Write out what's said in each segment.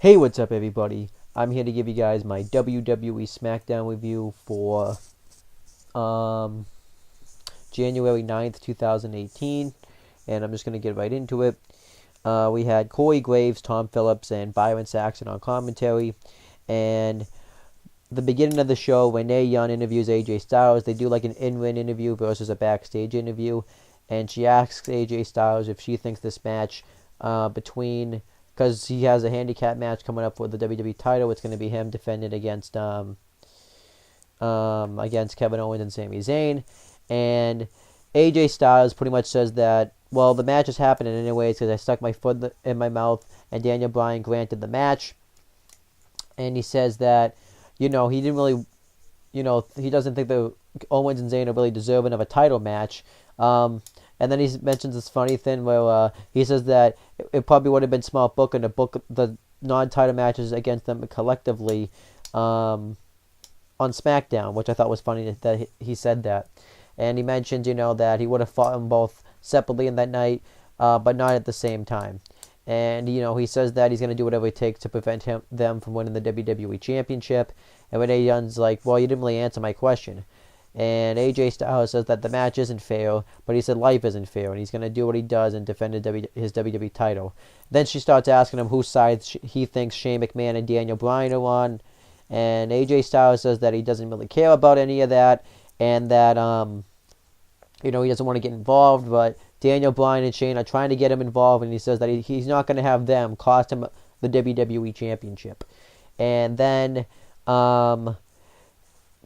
Hey, what's up, everybody? I'm here to give you guys my WWE Smackdown review for um, January 9th, 2018, and I'm just going to get right into it. We had Corey Graves, Tom Phillips, and Byron Saxton on commentary, and the beginning of the show, Renee Young interviews AJ Styles. They do like an in-ring interview versus a backstage interview, and she asks AJ Styles if she thinks this match between, because he has a handicap match coming up for the WWE title. It's going to be him defending against Kevin Owens and Sami Zayn. And AJ Styles pretty much says that, well, the match is happening anyways because I stuck my foot in my mouth and Daniel Bryan granted the match. And he says that, he didn't really, he doesn't think that Owens and Zayn are really deserving of a title match. And then he mentions this funny thing where he says that it probably would have been smart booking to book the non-title matches against them collectively on SmackDown, which I thought was funny that he said that. And he mentioned, that he would have fought them both separately in that night, but not at the same time. And, he says that he's going to do whatever it takes to prevent them from winning the WWE Championship. And Renee Young's like, well, you didn't really answer my question. And AJ Styles says that the match isn't fair, but he said life isn't fair, and he's going to do what he does and defend his WWE title. Then she starts asking him whose side he thinks Shane McMahon and Daniel Bryan are on. And AJ Styles says that he doesn't really care about any of that, and that, he doesn't want to get involved, but Daniel Bryan and Shane are trying to get him involved, and he says that he's not going to have them cost him the WWE Championship. And then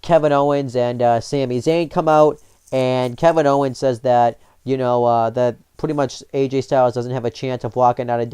Kevin Owens and Sami Zayn come out, and Kevin Owens says that, that pretty much AJ Styles doesn't have a chance of walking out of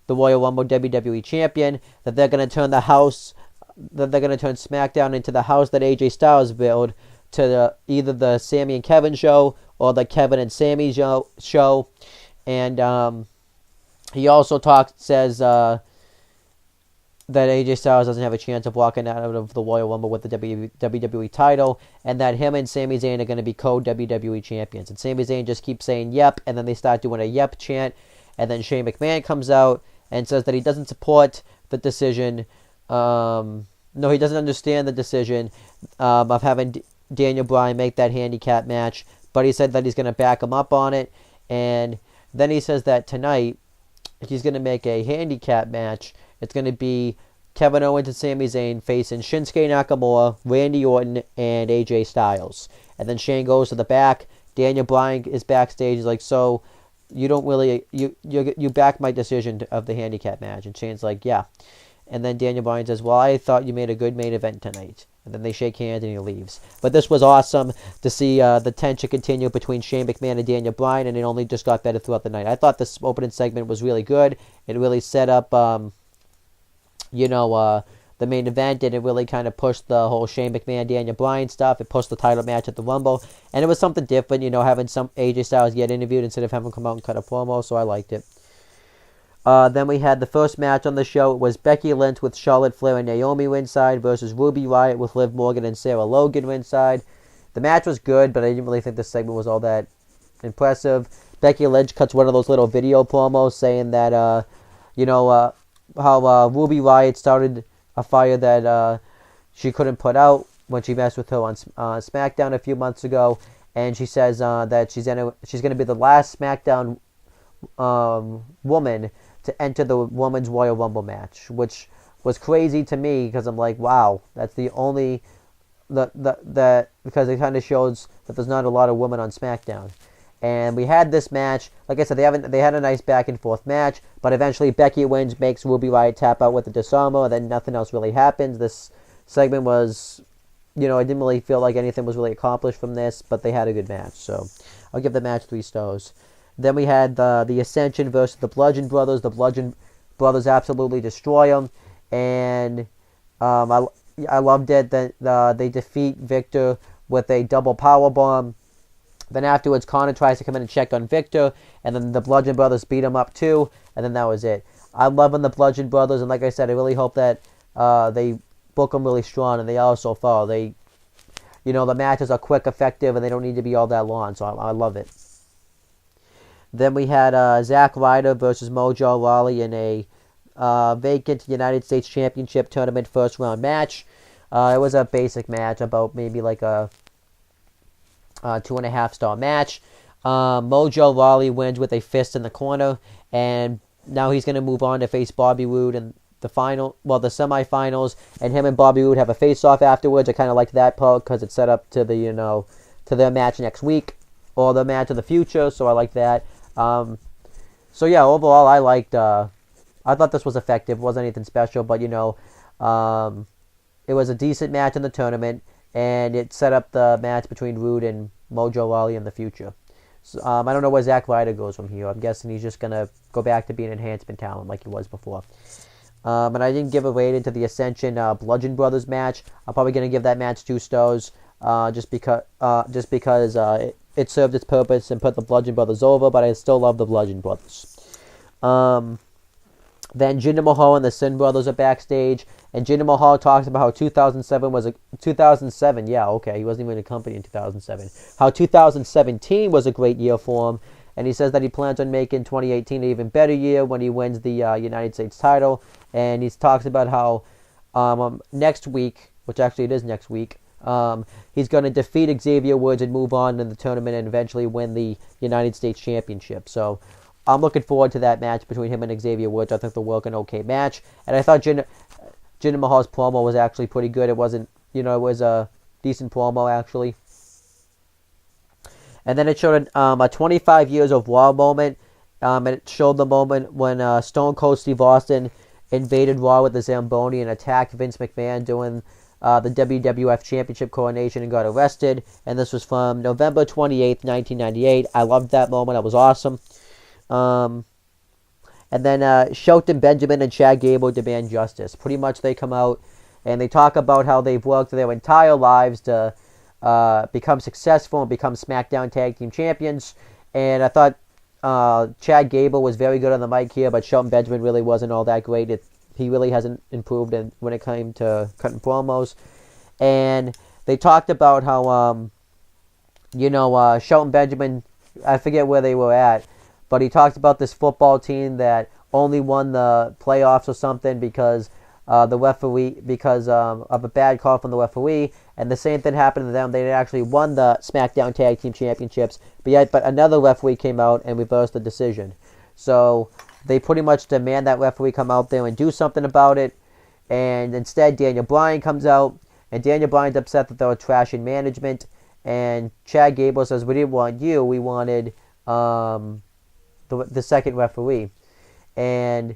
the Royal Rumble WWE Champion, that they're going to turn SmackDown into the house that AJ Styles built to either the Sami and Kevin show or the Kevin and Sami show. And he also says that AJ Styles doesn't have a chance of walking out of the Royal Rumble with the WWE title, and that him and Sami Zayn are going to be co-WWE champions. And Sami Zayn just keeps saying yep, and then they start doing a yep chant, and then Shane McMahon comes out and says that he doesn't support the decision. No, he doesn't understand the decision of having Daniel Bryan make that handicap match, but he said that he's going to back him up on it. And then he says that tonight he's going to make a handicap match. It's going to be Kevin Owens and Sami Zayn facing Shinsuke Nakamura, Randy Orton, and AJ Styles. And then Shane goes to the back. Daniel Bryan is backstage. He's like, so you don't really, you back my decision of the handicap match. And Shane's like, yeah. And then Daniel Bryan says, well, I thought you made a good main event tonight. And then they shake hands and he leaves. But this was awesome to see the tension continue between Shane McMahon and Daniel Bryan, and it only just got better throughout the night. I thought this opening segment was really good. It really set up, the main event, and it really kind of pushed the whole Shane McMahon, Daniel Bryan stuff. It pushed the title match at the Rumble, and it was something different, having some AJ Styles get interviewed instead of having him come out and cut a promo, so I liked it. Then we had the first match on the show. It was Becky Lynch with Charlotte Flair and Naomi ringside versus Ruby Riott with Liv Morgan and Sarah Logan ringside. The match was good, but I didn't really think the segment was all that impressive. Becky Lynch cuts one of those little video promos saying that, how Ruby Riott started a fire that she couldn't put out when she messed with her on SmackDown a few months ago, and she says that she's going to be the last SmackDown woman to enter the Women's Royal Rumble match, which was crazy to me because I'm like, wow, that's the only that because it kind of shows that there's not a lot of women on SmackDown. And we had this match. Like I said, they had a nice back and forth match, but eventually Becky wins, makes Ruby Riott tap out with the disarmer, and then nothing else really happens. This segment was, I didn't really feel like anything was really accomplished from this, but they had a good match, so I'll give the match 3 stars. Then we had the Ascension versus the Bludgeon Brothers. The Bludgeon Brothers absolutely destroy them, and I loved it that they defeat Victor with a double powerbomb. Then afterwards, Connor tries to come in and check on Victor, and then the Bludgeon Brothers beat him up too, and then that was it. I'm loving the Bludgeon Brothers, and like I said, I really hope that they book them really strong, and they are so far. The matches are quick, effective, and they don't need to be all that long, so I love it. Then we had Zack Ryder versus Mojo Rawley in a vacant United States Championship Tournament first round match. It was a basic match, about maybe like a 2.5-star match. Mojo Rawley wins with a fist in the corner, and now he's going to move on to face Bobby Roode in the semifinals, and him and Bobby Roode have a face-off afterwards. I kind of liked that part because it's set up to the to their match next week, or the match of the future. So I like that. So yeah, overall I liked. I thought this was effective. It wasn't anything special, but it was a decent match in the tournament, and it set up the match between Roode and Mojo Rawley in the future. So, I don't know where Zack Ryder goes from here. I'm guessing he's just going to go back to being enhancement talent like he was before. And I didn't give a rating to the Ascension Bludgeon Brothers match. I'm probably going to give that match 2 stars just because it served its purpose and put the Bludgeon Brothers over, but I still love the Bludgeon Brothers. Then Jinder Mahal and the Sin Brothers are backstage, and Jinder Mahal talks about how 2007, yeah, okay, he wasn't even in the company in 2007, how 2017 was a great year for him, and he says that he plans on making 2018 an even better year when he wins the United States title, and he talks about how next week, which actually it is next week, he's going to defeat Xavier Woods and move on in the tournament and eventually win the United States Championship. So I'm looking forward to that match between him and Xavier Woods. I think they'll work an okay match. And I thought Jinder Mahal's promo was actually pretty good. It wasn't, it was a decent promo, actually. And then it showed a 25 years of Raw moment. And it showed the moment when Stone Cold Steve Austin invaded Raw with the Zamboni and attacked Vince McMahon doing the WWF Championship coronation and got arrested. And this was from November 28th, 1998. I loved that moment. It was awesome. And then Shelton Benjamin and Chad Gable demand justice. Pretty much they come out and they talk about how they've worked their entire lives to become successful and become Smackdown Tag Team Champions. And I thought Chad Gable was very good on the mic here, but Shelton Benjamin really wasn't all that great. He really hasn't improved when it came to cutting promos. And they talked about how, Shelton Benjamin, I forget where they were at, but he talked about this football team that only won the playoffs or something because of a bad call from the referee. And the same thing happened to them. They actually won the SmackDown Tag Team Championships, but another referee came out and reversed the decision. So they pretty much demand that referee come out there and do something about it. And instead, Daniel Bryan comes out, and Daniel Bryan's upset that they were trashing management. And Chad Gable says, "We didn't want you. We wanted the second referee." And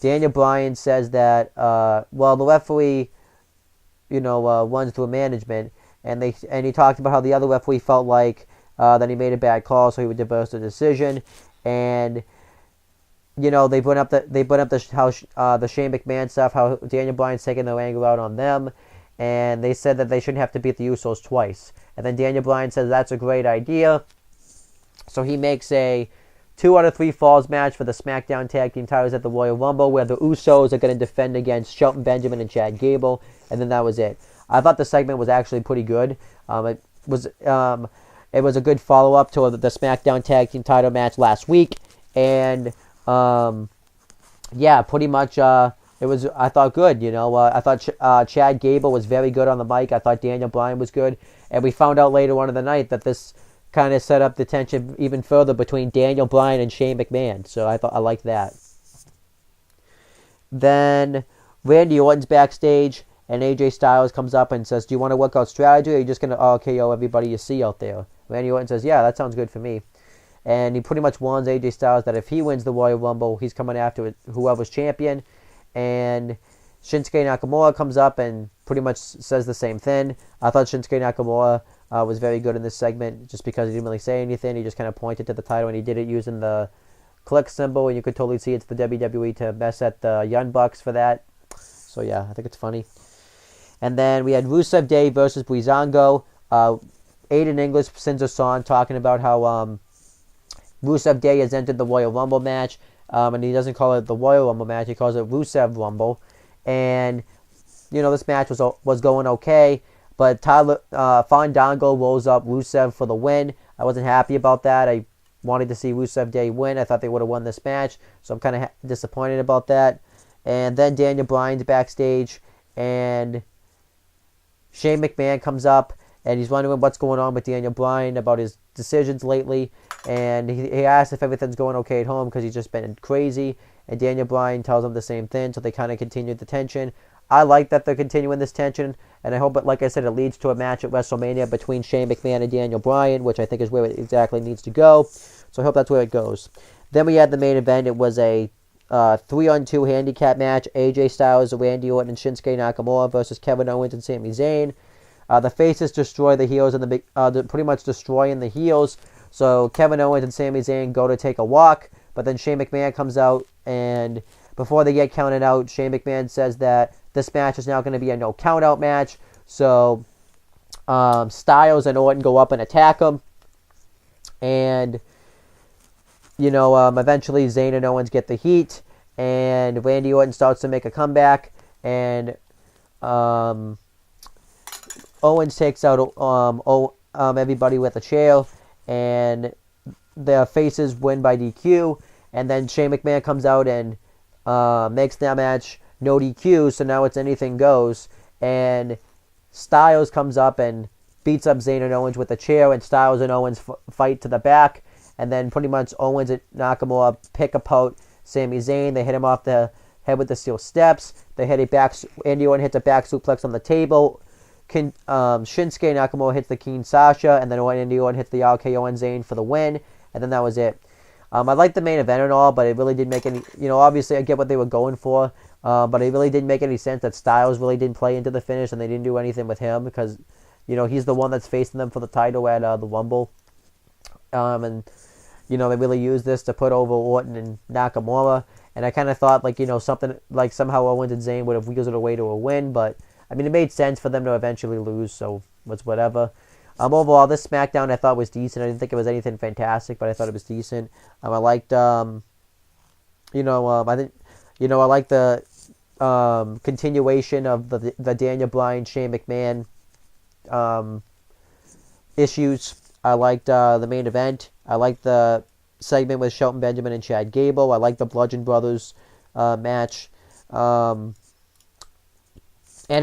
Daniel Bryan says that, the referee, runs through management, and he talked about how the other referee felt like that he made a bad call, so he would reverse the decision. And they brought up the Shane McMahon stuff, how Daniel Bryan's taking their anger out on them, and they said that they shouldn't have to beat the Usos twice. And then Daniel Bryan says that's a great idea, so he makes a 2 out of 3 falls match for the SmackDown Tag Team titles at the Royal Rumble, where the Usos are going to defend against Shelton Benjamin and Chad Gable, and then that was it. I thought the segment was actually pretty good. It was a good follow-up to the SmackDown Tag Team title match last week, and pretty much it was, I thought, good. I thought Chad Gable was very good on the mic. I thought Daniel Bryan was good, and we found out later on in the night that this kind of set up the tension even further between Daniel Bryan and Shane McMahon. So I liked that. Then Randy Orton's backstage, and AJ Styles comes up and says, "Do you want to work out strategy, or are you just going to RKO everybody you see out there?" Randy Orton says, "Yeah, that sounds good for me." And he pretty much warns AJ Styles that if he wins the Royal Rumble, he's coming after whoever's champion. And Shinsuke Nakamura comes up and pretty much says the same thing. I thought Shinsuke Nakamura was very good in this segment just because he didn't really say anything. He just kind of pointed to the title, and he did it using the click symbol, and you could totally see it's the WWE to mess at the Young Bucks for that. So yeah, I think it's funny. And then we had Rusev Day versus Breezango. Aiden English sends a song talking about how Rusev Day has entered the Royal Rumble match, and he doesn't call it the Royal Rumble match, he calls it Rusev Rumble. And this match was going okay, but Fandango rolls up Rusev for the win. I wasn't happy about that. I wanted to see Rusev Day win. I thought they would have won this match, so I'm kind of disappointed about that. And then Daniel Bryan's backstage, and Shane McMahon comes up, and he's wondering what's going on with Daniel Bryan about his decisions lately. And he asks if everything's going okay at home because he's just been crazy. And Daniel Bryan tells him the same thing, so they kind of continue the tension. I like that they're continuing this tension, and I hope, like I said, it leads to a match at WrestleMania between Shane McMahon and Daniel Bryan, which I think is where it exactly needs to go. So I hope that's where it goes. Then we had the main event. It was a 3-on-2 handicap match. AJ Styles, Randy Orton, and Shinsuke Nakamura versus Kevin Owens and Sami Zayn. The faces destroy the heels, and pretty much destroying the heels. So Kevin Owens and Sami Zayn go to take a walk, but then Shane McMahon comes out, and before they get counted out, Shane McMahon says that this match is now going to be a no count-out match. So Styles and Orton go up and attack him, and eventually Zayn and Owens get the heat, and Randy Orton starts to make a comeback, and Owens takes out everybody with a chair, and their faces win by DQ, and then Shane McMahon comes out and makes that match no DQ, so now it's anything goes, and Styles comes up and beats up Zayn and Owens with a chair, and Styles and Owens fight to the back, and then pretty much Owens and Nakamura pick apart Sami Zayn. They hit him off the head with the steel steps. They hit Randy Orton hits a back suplex on the table. Shinsuke Nakamura hits the King Sasha, and then Randy Orton hits the RKO on Zayn for the win, and then that was it. I liked the main event and all, but it really didn't make any, obviously I get what they were going for, but it really didn't make any sense that Styles really didn't play into the finish, and they didn't do anything with him, because, he's the one that's facing them for the title at the Rumble. And they really used this to put over Orton and Nakamura, and I kind of thought, something, somehow Owens and Zayn would have wheeled it away to a win, but, it made sense for them to eventually lose, so it's whatever. Overall, this SmackDown I thought was decent. I didn't think it was anything fantastic, but I thought it was decent. I liked, I like the continuation of the Daniel Bryan, Shane McMahon issues. I liked the main event. I liked the segment with Shelton Benjamin and Chad Gable. I liked the Bludgeon Brothers match. And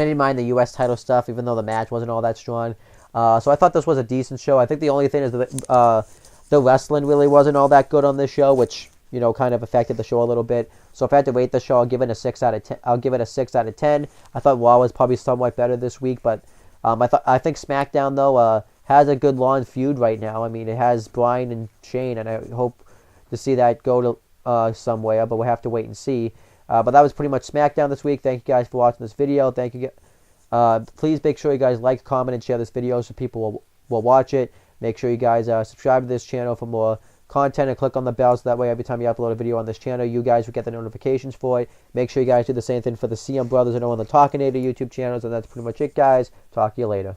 I didn't mind the U.S. title stuff, even though the match wasn't all that strong. So I thought this was a decent show. I think the only thing is that the wrestling really wasn't all that good on this show, which kind of affected the show a little bit. So if I had to rate the show, I'll give it a 6 out of 10. I'll give it a 6 out of 10. I thought Raw was probably somewhat better this week, but I think SmackDown though has a good long feud right now. It has Bryan and Shane, and I hope to see that go to somewhere, but we'll have to wait and see. But that was pretty much SmackDown this week. Thank you guys for watching this video. Thank you. Please make sure you guys like, comment, and share this video so people will watch it. Make sure you guys subscribe to this channel for more content and click on the bell so that way every time you upload a video on this channel, you guys will get the notifications for it. Make sure you guys do the same thing for the CM Brothers and Owen the Talkinator YouTube channels. And that's pretty much it, guys. Talk to you later.